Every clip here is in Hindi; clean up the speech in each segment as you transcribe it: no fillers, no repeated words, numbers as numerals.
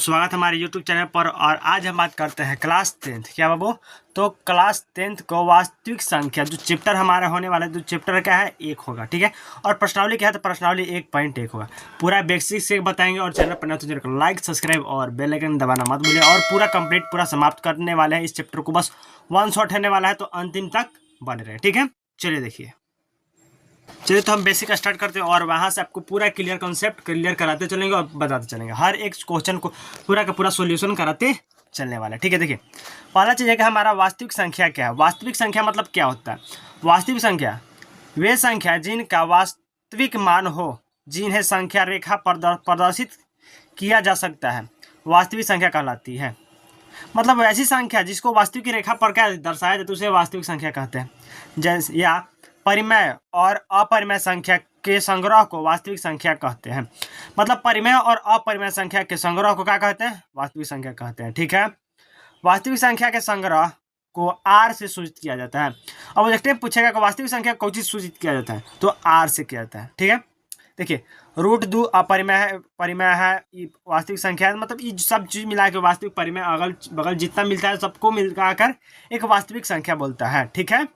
स्वागत है हमारे YouTube चैनल पर। और आज हम बात करते हैं क्लास 10th। क्या बाबू? तो क्लास 10th को वास्तविक संख्या जो चैप्टर हमारा होने वाला है, जो चैप्टर क्या है, 1 होगा। ठीक है। और प्रश्नावली क्या है, तो प्रश्नावली 1.1 होगा। पूरा बेसिक से बताएंगे। और चैनल पर नए तो जरूर लाइक सब्सक्राइब और बेल आइकन दबाना मत भूलिए। और पूरा कंप्लीट पूरा समाप्त करने वाले हैं इस चैप्टर को, बस वन शॉट होने वाला है, तो अंतिम तक बने रहे। ठीक है, चलिए देखिए। चलिए तो हम बेसिक स्टार्ट करते हैं और वहाँ से आपको पूरा क्लियर कॉन्सेप्ट क्लियर कराते चलेंगे और बताते चलेंगे। हर एक क्वेश्चन को पूरा का पूरा सॉल्यूशन कराते चलने वाला है। ठीक है, देखिए पहला चीज़ है कि हमारा वास्तविक संख्या क्या है। वास्तविक संख्या मतलब क्या होता है? वास्तविक संख्या वे संख्या जिनका वास्तविक मान हो, जिन्हें संख्या रेखा प्रदर्शित किया जा सकता है, वास्तविक संख्या कहलाती है। मतलब ऐसी संख्या जिसको वास्तविक रेखा पर क्या दर्शाया जाता है, उसे वास्तविक संख्या कहते हैं। जैसे या परिमेय और अपरिमेय संख्या के संग्रह को वास्तविक संख्या कहते हैं। मतलब परिमेय और अपरिमेय संख्या के संग्रह को क्या कहते हैं? वास्तविक संख्या कहते हैं। ठीक है। वास्तविक संख्या के संग्रह को आर से सूचित किया जाता है। अब देखते हैं पूछेगा कि वास्तविक संख्या को चीज सूचित किया जाता है, तो आर से किया जाता है। ठीक है, देखिए √2 अपरिमेय है, परिमेय है, वास्तविक संख्या है। मतलब ये सब चीज मिला के वास्तविक परिमेय अगल बगल जितना मिलता है सबको मिलाकर एक वास्तविक संख्या बोलता है। ठीक है।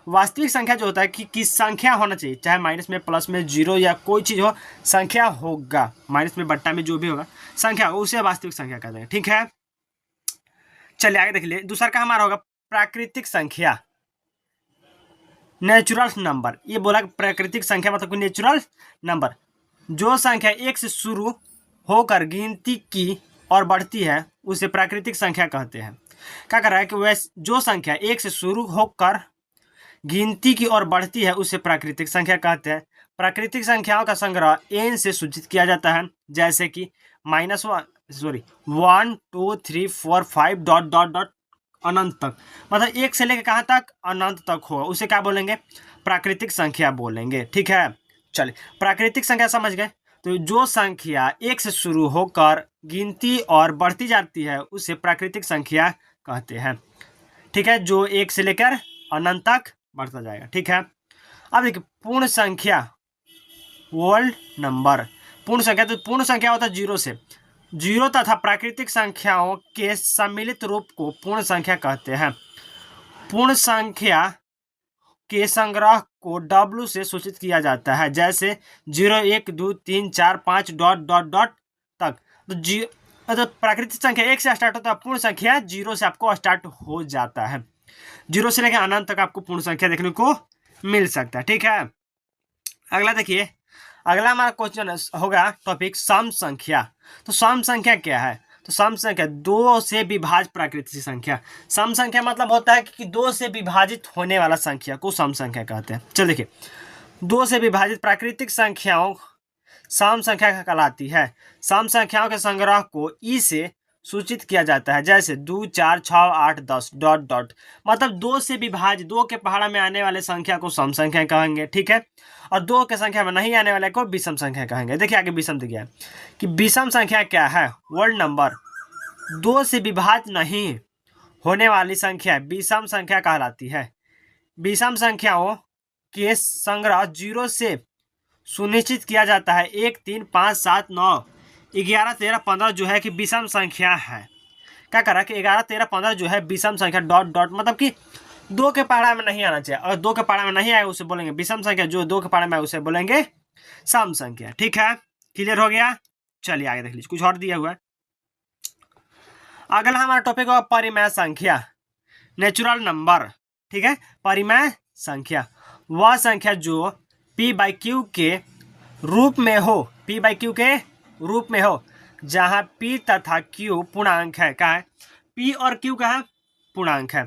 वास्तविक संख्या जो होता है कि किस संख्या होना चाहिए, चाहे माइनस में, प्लस में, जीरो या कोई चीज हो, संख्या होगा। माइनस में, बट्टा में, जो भी होगा संख्या, उसे वास्तविक संख्या कहते हैं। ठीक है, चलिए आगे देख लिए। दूसरा का हमारा होगा प्राकृतिक संख्या, नेचुरल नंबर। ये बोला प्राकृतिक संख्या मतलब नेचुरल नंबर। जो संख्या 1 से शुरू होकर गिनती की और बढ़ती है उसे प्राकृतिक संख्या कहते हैं। क्या कर रहा है कि वह जो संख्या 1 से शुरू होकर गिनती की ओर बढ़ती है उसे प्राकृतिक संख्या कहते हैं। प्राकृतिक संख्याओं का संग्रह n से सूचित किया जाता है, जैसे कि -1 2 3 4 5 डॉट डॉट डॉट अनंत तक। मतलब 1 से लेकर कहाँ तक? अनंत तक हो, उसे क्या बोलेंगे? प्राकृतिक संख्या बोलेंगे। ठीक है, चलिए प्राकृतिक संख्या समझ गए। तो जो संख्या 1 से शुरू होकर गिनती और बढ़ती जाती है उसे प्राकृतिक संख्या कहते हैं। ठीक है, जो 1 से लेकर अनंत तक बढ़ता जाएगा। ठीक है, अब देखिए पूर्ण संख्या, वर्ल्ड नंबर। पूर्ण संख्या, तो पूर्ण संख्या होता है 0 से। 0 तथा प्राकृतिक संख्याओं के सम्मिलित रूप को पूर्ण संख्या कहते हैं। पूर्ण संख्या के संग्रह को W से सूचित किया जाता है, जैसे 0 1 2 3 4 5 डॉट डॉट डॉट तक। तो प्राकृतिक संख्या 1 से स्टार्ट होता है, पूर्ण संख्या 0 से आपको स्टार्ट हो जाता है। 0 से लेकर अनंत तक आपको पूर्ण संख्या देखने को मिल सकता है। ठीक है, अगला देखिए। अगला हमारा क्वेश्चन होगा टॉपिक सम संख्या। तो सम संख्या क्या है? तो सम संख्या 2 से विभाजित प्राकृतिक संख्या। सम संख्या मतलब होता है कि 2 से विभाजित होने वाला संख्या को सम संख्या कहते हैं। चलो देखिए, 2 से विभाजित प्राकृतिक संख्याओं सम संख्या कहलाती है। सम संख्याओं के संग्रह को ई से सूचित किया जाता है, जैसे 2 4 6 8 10 डॉट डॉट। मतलब 2 से विभाजित, 2 के पहाड़ा में आने वाले संख्या को सम संख्या कहेंगे। ठीक है, और 2 के संख्या में नहीं आने वाले को विषम संख्या कहेंगे। देखिए आगे विषम दिया है कि विषम संख्या क्या है? Word number. 2 से विभाजित नहीं होने वाली संख्या विषम संख्या कहलाती है। विषम संख्याओं के संग्रह 0 से सुनिश्चित किया जाता है। 1 3 5 7 9 11 13 15 जो है कि विषम संख्या है। क्या करा कि 11 13 15 जो है विषम संख्या डॉट डॉट। मतलब कि 2 के पहाड़ा में नहीं आना चाहिए, और 2 के पहाड़ा में नहीं आए उसे बोलेंगे विषम संख्या। जो 2 के पहाड़ा में आए उसे बोलेंगे सम संख्या। ठीक है, क्लियर हो गया? चलिए आगे देख लीजिए, कुछ और दिया हुआ है। अगला हमारा टॉपिक होगा परिमेय संख्या, नेचुरल नंबर। ठीक है, परिमेय संख्या वह संख्या जो p/q के रूप में हो, p/q के रूप में हो, जहां p तथा q पूर्णांक है। क्या है? p और q का है पूर्णांक है,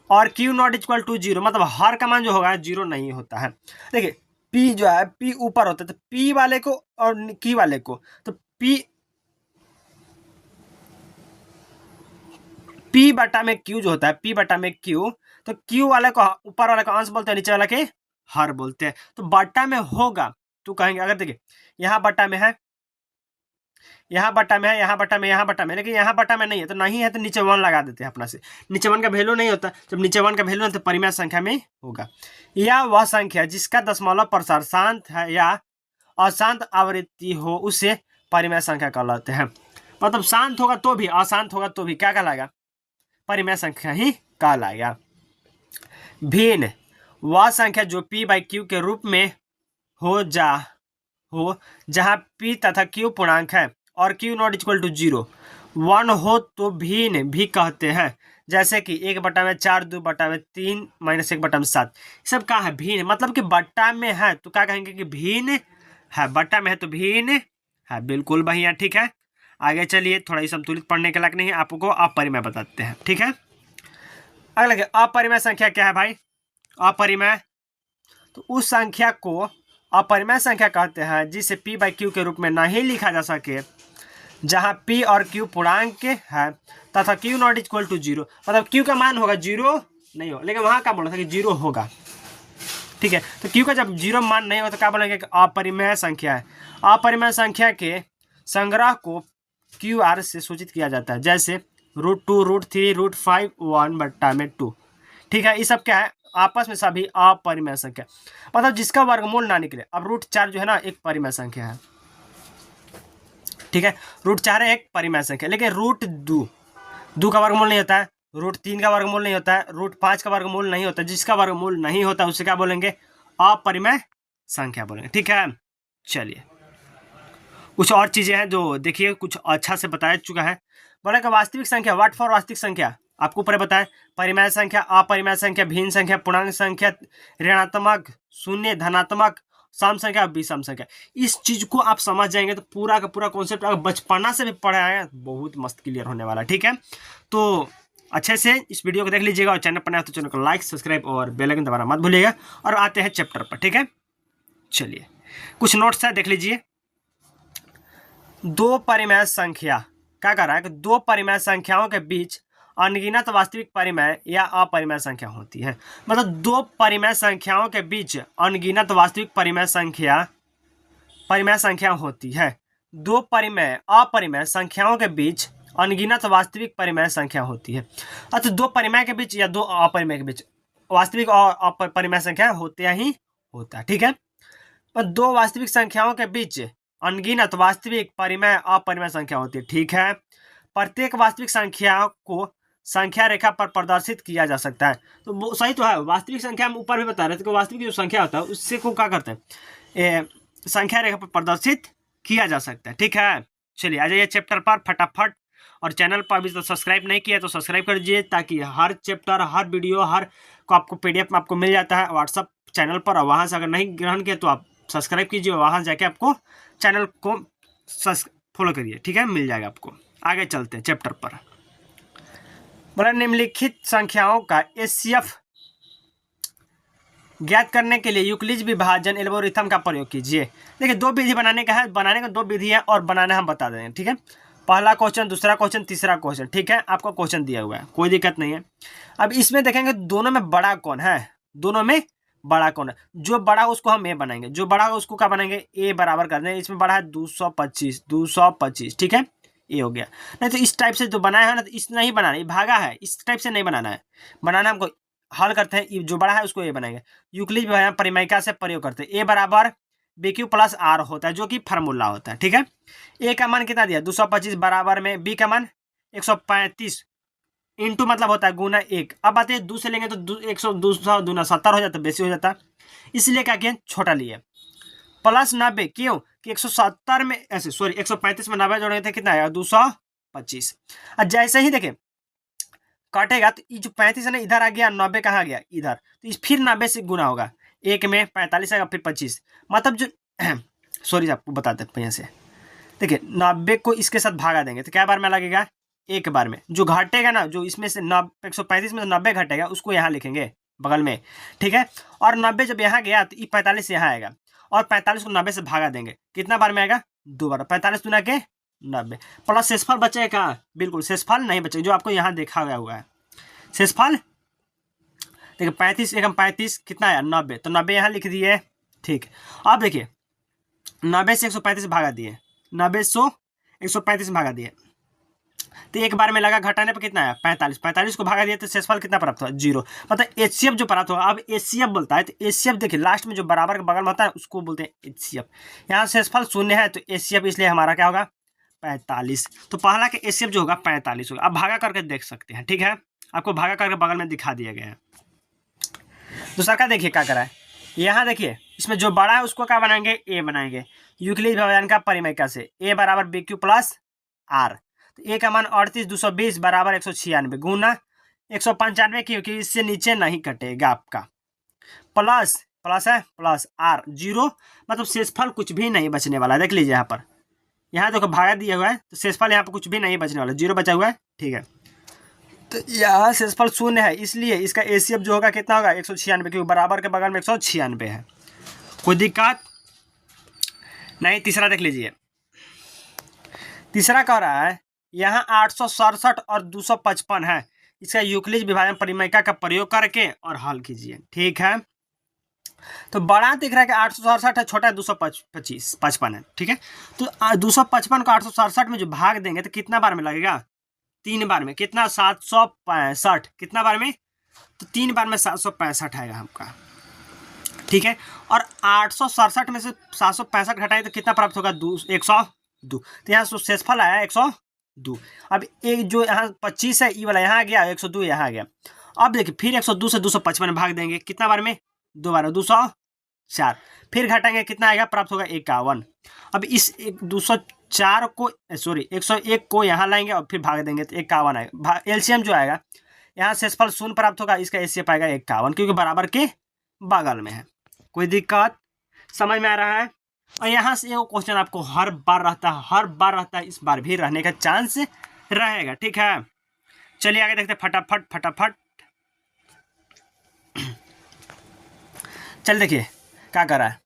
और q नॉट इक्वल टू 0। मतलब हर का मान जो होगा 0 नहीं होता है। देखिए p जो है, p ऊपर होता है, तो p वाले को और q वाले को, तो p बटा में q जो होता है, p बटा में q, तो q वाले को ऊपर वाले को अंश बोलते हैं, नीचे वाले के हर बोलते हैं। तो बटा में होगा तो कहेंगे, अगर देखिए यहाँ बटा में है, यहाँ बटा में है, यहाँ बटा में, यहाँ बटा में, लेकिन यहाँ बटा में नहीं है, तो नहीं है तो नीचे 1 लगा देते हैं अपना से। नीचे 1 का वैल्यू नहीं होता, जब नीचे 1 का वैल्यू नहीं तो परिमेय संख्या में होगा। या वह संख्या जिसका दशमलव प्रसार शांत है या अशांत आवृत्ति हो उसे परिमेय संख्या कहलाते हैं। मतलब शांत होगा तो भी, अशांत होगा तो भी क्या कहलाएगा? परिमेय संख्या ही कहलाएगा। भिन्न वह संख्या जो p बाई क्यू के रूप में हो जहाँ p तथा q पूर्णांक है और q नॉट इक्वल टू 0 1 हो तो भिन्न भी कहते हैं। जैसे कि 1/4, 2/3 माइनस 1/7, सब क्या है? भिन्न। मतलब कि बट्टा में है तो क्या कहेंगे कि भिन्न है, बट्टा में है तो भिन्न है। बिल्कुल भैया, ठीक है। आगे चलिए, थोड़ा ही संतुलित पढ़ने के लायक नहीं है, आपको अपरिमेय बताते हैं, ठीक है। अगला अपरिमेय संख्या क्या है भाई? अपरिमेय तो उस संख्या को अपरिमेय संख्या कहते हैं जिसे p बाई क्यू के रूप में नहीं लिखा जा सके, जहां p और q पूर्णांक है तथा q नॉट इक्वल टू 0। मतलब q का मान होगा 0 नहीं हो, लेकिन वहां क्या बोला था कि 0 होगा, ठीक है। तो q का जब 0 मान नहीं हो तो क्या बोलेंगे? अपरिमेय संख्या है। अपरिमेय संख्या के संग्रह को QR से सूचित किया जाता है, जैसे √2, √3, √5, 1/2, ठीक है। ये सब क्या है? आपस में सभी अपरिमेय संख्या, मतलब जिसका वर्गमूल ना निकले। अब √4 जो है ना एक परिमेय संख्या है, ठीक है। √4 है एक परिमेय संख्या, लेकिन √2 का वर्गमूल नहीं होता है, √3 का वर्गमूल नहीं होता है, √5 का वर्गमूल नहीं होता। जिसका वर्गमूल नहीं होता उसे क्या बोलेंगे? अपरिमेय संख्या बोलेंगे, ठीक है। चलिए, कुछ और चीजें हैं जो देखिए कुछ अच्छा से बताया चुका है। बोला कि वास्तविक संख्या, व्हाट फॉर वास्तविक संख्या, आपको ऊपर बताए। परिमेय संख्या, अपरिमेय संख्या, भिन्न संख्या, पूर्णांक संख्या, ऋणात्मक, शून्य, धनात्मक, सम संख्या, विषम संख्या। इस चीज को आप समझ जाएंगे तो पूरा का पूरा कॉन्सेप्ट अगर बचपना से भी पढ़ा है बहुत मस्त क्लियर होने वाला, ठीक है। तो अच्छे से इस वीडियो को देख लीजिएगा और चैनल पर नया तो चैनल को लाइक, सब्सक्राइब और बेल आइकन दबाना मत भूलिएगा। और आते हैं चैप्टर पर, ठीक है। चलिए, कुछ नोट्स है, देख लीजिए। दो परिमेय संख्या क्या कर रहा है कि दो परिमेय संख्याओं के बीच अनगिनत वास्तविक परिमेय या अपरिमेय संख्या होती है। मतलब दो परिमेय संख्याओं के बीच अनगिनत वास्तविक परिमेय संख्या होती है। दो परिमेय अपरिमेय संख्याओं के बीच अनगिनत वास्तविक परिमेय संख्या होती है। अच्छा, दो परिमेय के बीच या दो अपरिमेय के बीच वास्तविक और अपरिमेय संख्या होता ही होता है, ठीक है। पर दो वास्तविक संख्याओं के बीच अनगिनत वास्तविक परिमेय अपरिमेय संख्या होती है, ठीक है। प्रत्येक वास्तविक संख्या को संख्या रेखा पर प्रदर्शित किया जा सकता है। तो वो सही तो है, वास्तविक संख्या हम ऊपर भी बता रहे थे कि वास्तविक जो संख्या होता है उससे को क्या करते हैं? संख्या रेखा पर प्रदर्शित किया जा सकता है, ठीक है। चलिए आ जाइए चैप्टर पर फटाफट। और चैनल पर अभी तो सब्सक्राइब नहीं किया तो सब्सक्राइब कर दीजिए, ताकि हर चैप्टर, हर वीडियो, हर को आपको PDF में आपको मिल जाता है व्हाट्सअप चैनल पर। और वहाँ से अगर नहीं ग्रहण किया तो आप सब्सक्राइब कीजिए, वहाँ जाके आपको चैनल को फॉलो करिए, ठीक है, मिल जाएगा आपको। आगे चलते हैं चैप्टर पर। बोला निम्नलिखित संख्याओं का HCF ज्ञात करने के लिए यूक्लिड विभाजन एल्गोरिथम का प्रयोग कीजिए। देखिए, दो विधि बनाने का है, बनाने का दो विधि है और बनाना हम बता देंगे, ठीक है। पहला क्वेश्चन, दूसरा क्वेश्चन, तीसरा क्वेश्चन, ठीक है। आपको क्वेश्चन दिया हुआ है, कोई दिक्कत नहीं है। अब इसमें देखेंगे दोनों में बड़ा कौन है, दोनों में बड़ा कौन है। जो बड़ा उसको हम ए बनाएंगे, जो बड़ा उसको क्या बनाएंगे? ए बराबर कर देंगे। इसमें बड़ा है 225, ठीक है, ये हो गया। नहीं तो इस टाइप से जो बनाया है ना, तो इस नहीं बनाना, ये भागा है, इस टाइप से नहीं बनाना है। बनाना हमको हल करते हैं, जो बड़ा है उसको ए बनाएंगे। यूक्लिड परिमेयिका से प्रयोग करते हैं। ए बराबर BQ प्लस R होता है, जो कि फार्मूला होता है, ठीक है। ए का मान कितना दिया? 225 बराबर में बी का मान 135 इंटू मतलब होता है गुना 1। अब बात है 2 से लेंगे तो 100 200 दूना 70 हो जाता है, बेसी हो जाता है, इसलिए क्या किया? छोटा लिए। प्लस 90, क्यों कि 170 में ऐसे 135 में 90 जोड़ेंगे तो कितना आएगा? 225। और जैसे ही देखें काटेगा तो ये जो 35 है ना इधर आ गया, 90 कहाँ गया? इधर। तो फिर 90 से गुना होगा, एक में 45 आएगा, फिर 25, मतलब जो सॉरी आपको बता देते हैं से। देखिए 90 को इसके साथ भागा देंगे तो क्या बार में लगेगा? एक बार में। जो घटेगा ना, जो इसमें से 135 में 90 घटेगा उसको यहाँ लिखेंगे बगल में, ठीक है। और 90 जब यहाँ गया तो ये 45 यहाँ आएगा, और 45 को 90 से भागा देंगे, कितना बार में आएगा? 2 बार। 45 दूना के 90 प्लस शेषफल बचेगा कहाँ? बिल्कुल शेषफल नहीं बचेगा, जो आपको यहाँ देखा गया हुआ है शेषफल। देखिए 35 एकम 35 कितना आया? 90, तो 90 यहाँ लिख दिए, ठीक। अब देखिए 90 से 135 भागा दिए, 90 से 135 भागा दिए, तो एक बार में लगा, घटाने पर कितना आया? 45। 45 को भागा दिया तो शेषफल कितना प्राप्त हुआ? 0। मतलब HCF जो प्राप्त हुआ। अब HCF बोलता है तो HCF देखिए लास्ट में जो बराबर के बगल में होता है उसको बोलते हैं HCF। यहाँ शेषफल 0 है तो HCF इसलिए हमारा क्या होगा? 45। तो पहला के एचसीएफ जो होगा 45 होगा। अब भागा करके देख सकते हैं, ठीक है, आपको भागा करके बगल में दिखा दिया गया है। दूसरा का देखिए क्या करा है, यहाँ देखिए इसमें जो बड़ा है उसको क्या बनाएंगे, ए बनाएंगे यूक्लिड व्यवधान का परिमेयका से, ए बराबर बी क्यू प्लस आर। तो ए का मान 38,220 बराबर 196 गुना 195, क्योंकि इससे नीचे नहीं कटेगा आपका, प्लस प्लस है प्लस आर, जीरो मतलब शेषफल कुछ भी नहीं बचने वाला है। देख लीजिए यहाँ पर, यहाँ देखो भागा दिया हुआ है तो शेषफल यहाँ पर कुछ भी नहीं बचने वाला, जीरो बचा हुआ है, ठीक है। तो यहाँ शेषफल शून्य है, इसलिए इसका एचसीएफ जो होगा कितना होगा 196, क्योंकि बराबर के बगल में 196 है। कोई दिक्कत नहीं। तीसरा देख लीजिए, तीसरा कह रहा है यहाँ 867 और 255 है, इसका यूक्लिड विभाजन परिमेयका का प्रयोग करके और हल कीजिए, ठीक है। तो बड़ा दिख रहा है कि 867 है, छोटा है 255 है, ठीक है। तो 255 को 867 में जो भाग देंगे तो कितना बार में लगेगा, 3 बार में, कितना 765, कितना बार में, तो 3 बार में 765 आएगा आपका, ठीक है। और 867 में से 765 घटाए तो कितना प्राप्त होगा, 102। तो यहाँ शेषफल आया 102। अब एक जो यहाँ 25 है, ई वाला यहाँ आ गया, 102 यहाँ आ गया। अब देखिए फिर 102 से 255 में भाग देंगे, कितना बार में, 2 बार, 204। फिर घटाएंगे कितना आएगा, प्राप्त होगा 51। अब इस 204 को सॉरी 101 को यहाँ लाएंगे और फिर भाग देंगे तो 51 आएगा। एलसीएम जो आएगा यहाँ शेषफल शून्य प्राप्त होगा, इसका एचसीएफ आएगा 51, क्योंकि बराबर के बगल में है। कोई दिक्कत समझ में आ रहा है। और यहाँ से ये क्वेश्चन आपको हर बार रहता है, इस बार भी रहने का चांस रहेगा, ठीक है। चलिए आगे देखते फटाफट। चल देखिए क्या कर रहा है,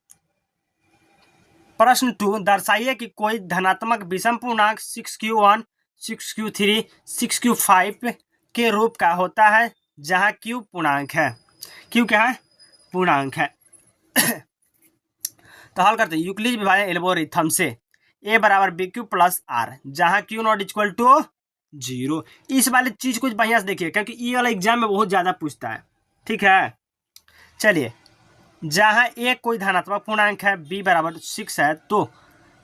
प्रश्न 2, दर्शाइए कि कोई धनात्मक विषम पूर्णांक 6q1, 6q3, 6q5 के रूप का होता है जहां q पूर्णांक है, q क्या है, पूर्णांक है। तो हल करते हैं यूक्लिड विभाजन एल्गोरिथम से, a बराबर बी क्यू प्लस आर, जहां q नॉट इक्वल टू 0। इस वाली चीज कुछ बढ़िया से देखिए, क्योंकि ये वाला एग्जाम में बहुत ज्यादा पूछता है, ठीक है। चलिए, जहां a कोई धनात्मक पूर्णांक है, b बराबर 6 है, तो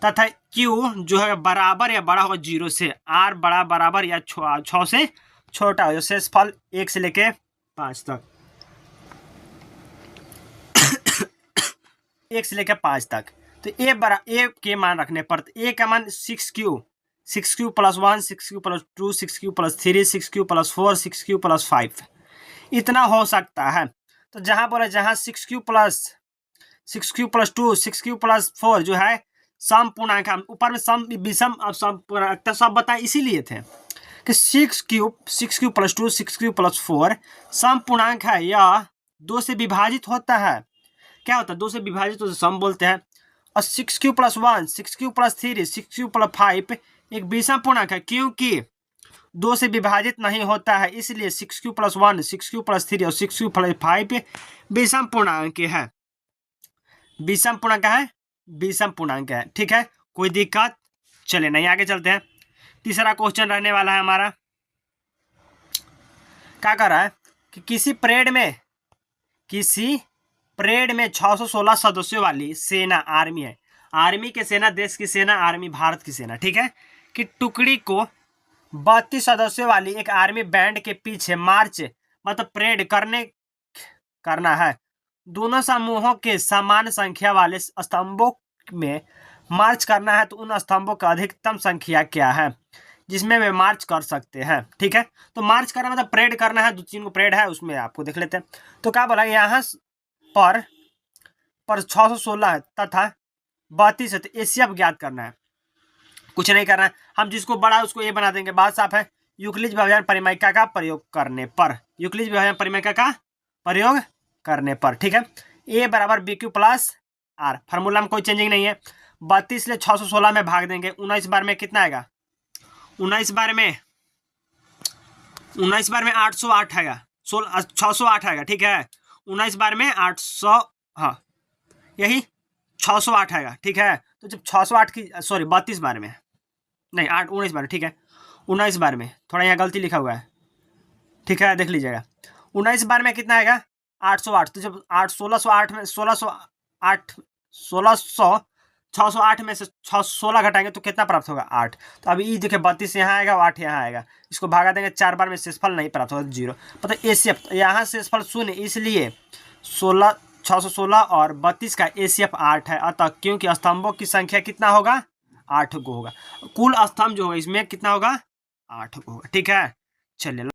तथा q जो है बराबर या बड़ा होगा 0 से, r बड़ा बराबर या 6 से छोटा हो, शेषफल 1 से लेके 5 तक, 1 से लेकर 5 तक। तो ए के मान रखने पर ए का मान 6q plus 1, 6q plus 2, 6q plus 3, 6q plus 4, 6q plus 5 इतना हो सकता है। तो जहां बोला जहां 6q प्लस 2, 6q प्लस 4 जो है सम पूर्णांक, हम ऊपर में सम विषम और सम पूर्णांक सब बताए इसीलिए थे कि 6q प्लस 2, 6q प्लस 4 सम पूर्णांक है या 2 से विभाजित होता है। क्या होता है, 2 से विभाजित तो सम बोलते हैं। और 6q plus 1, 6q plus 3, 6q plus 5 एक विषम पूर्णांक है, क्योंकि 2 से विभाजित नहीं होता है, इसलिए 6q प्लस 1, 6q प्लस 3 और 6q प्लस 5 विषम पूर्णांक है, विषम पूर्णांक है, विषम पूर्णांक है, ठीक है। कोई दिक्कत, चले नहीं आगे चलते हैं। तीसरा क्वेश्चन रहने वाला है हमारा, क्या कर रहा है कि किसी परेड में 616 सदस्यों वाली सेना, आर्मी है, आर्मी के सेना, देश की सेना, आर्मी भारत की सेना, ठीक है, कि टुकड़ी को 32 सदस्यों वाली एक आर्मी बैंड के पीछे मार्च मतलब परेड करना है। दोनों समूहों के समान संख्या वाले स्तंभों में मार्च करना है, तो उन स्तंभों का अधिकतम संख्या क्या है जिसमें वे मार्च कर सकते हैं, ठीक है। तो मार्च करना मतलब परेड करना है, 2-3 को परेड है, उसमें आपको देख लेते हैं। तो क्या बोला, यहाँ पर 616 है तथा 32 है, तो एचसीएफ ज्ञात करना है। कुछ नहीं करना है, हम जिसको बड़ा उसको ए बना देंगे, बात साफ है। यूक्लिड विभाजन परिमेयका का प्रयोग करने पर, यूक्लिड विभाजन परिमेयका का प्रयोग करने पर, ठीक है। ए बराबर B Q plus R, formula में कोई चेंजिंग नहीं है। 32 ले 616 में भाग देंगे, 19 बार में कितना आएगा, 19 बार में 808 आएगा, 608 आएगा, ठीक है। 19 बार में 800, हाँ यही 608 आएगा, ठीक है। तो जब 608 की 32 बार में नहीं 19 बार, ठीक है, 19 बार में थोड़ा यहाँ गलती लिखा हुआ है, ठीक है, देख लीजिएगा। 19 बार में कितना आएगा, 808। तो जब 1608 में 1608 608 में से 16 घटाएंगे तो कितना प्राप्त होगा 8। तो अभी ई देखिए 32 यहाँ आएगा, 8 यहाँ आएगा, इसको भागा देंगे 4 बार में, शेषफल नहीं प्राप्त होगा 0। पता एसीएफ यहाँ शेषफल 0, इसलिए 616 और 32 का एसीएफ 8 है। अतः क्योंकि स्तंभों की संख्या कितना होगा 8 गो होगा, कुल स्तंभ जो होगा इसमें कितना होगा 8 गो होगा। ठीक है, चलिए।